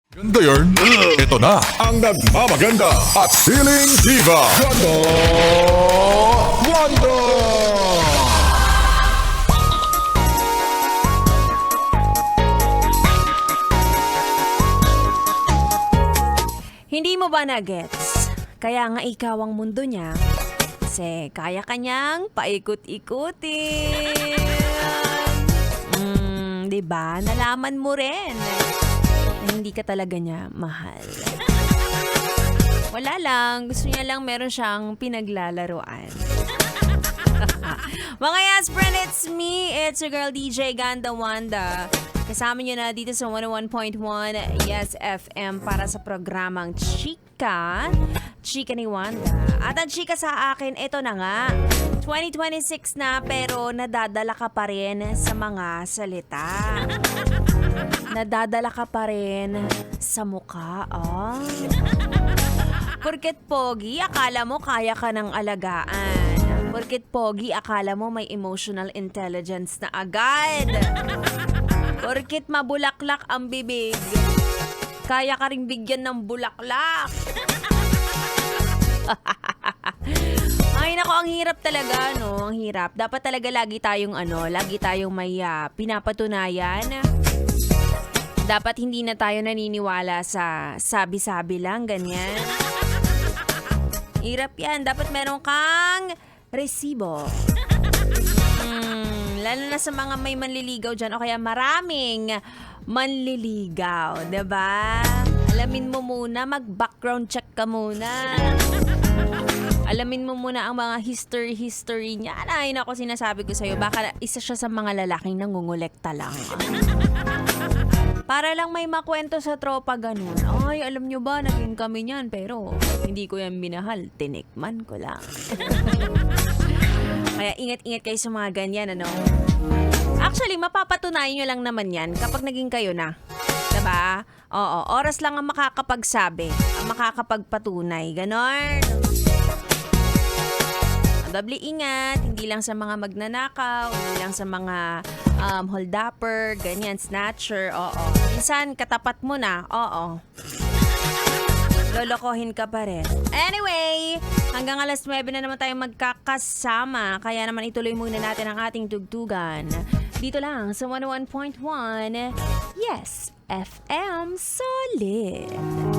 Ganda yarn. Ito na ang nagmamaganda at feeling diva. Ganda Wanda! Hindi mo ba na-gets? Kaya nga ikaw ang mundo niya. Kasi kaya kanyang paikot-ikutin. Diba? Nalaman mo rin na hindi ka talaga niya mahal. Wala lang. Gusto niya lang meron siyang pinaglalaruan. Mga yes, friend, it's me. It's your girl DJ Ganda Wanda. Kasama niyo na dito sa 101.1 Yes FM para sa programang Chika ni Wanda. At ang chika sa akin, ito na nga. 2026 na pero nadadala ka pa rin sa mga salita. Nadadala ka pa rin sa mukha. Porket pogi, akala mo kaya ka ng alagaan. Porket pogi, akala mo may emotional intelligence na agad. Porket mabulaklak ang bibig, kaya ka ring bigyan ng bulaklak. Ay nako, ang hirap talaga, no? Ang hirap. Dapat talaga lagi tayong may pinapatunayan. Dapat hindi na tayo naniniwala sa sabi-sabi lang, ganyan. Hirap yan. Dapat meron kang resibo. Lalo na sa mga may manliligaw dyan o kaya maraming manliligaw, diba? Alamin mo muna, mag-background check ka muna. Alamin mo muna ang mga history niya. Ay, nako, sinasabi ko sa'yo, baka isa siya sa mga lalaking nangungulekta lang. Para lang may makwento sa tropa ganun. Ay, alam nyo ba, naging kami niyan, pero hindi ko yan minahal. Tinikman ko lang. Kaya ingat-ingat kayo sa mga ganyan, ano? Actually, mapapatunayan nyo lang naman yan kapag naging kayo na. Diba? Oo, oras lang ang makakapagsabi, ang makakapagpatunay. Ganon. Doble ingat, hindi lang sa mga magnanakaw, hindi lang sa mga holdupper, ganyan, snatcher, oo. Minsan, katapat mo na, oo. Lolokohin ka pa rin. Anyway, hanggang alas 9 na naman tayo magkakasama. Kaya naman ituloy muna natin ang ating tugtugan. Dito lang sa 101.1 Yes FM Solid.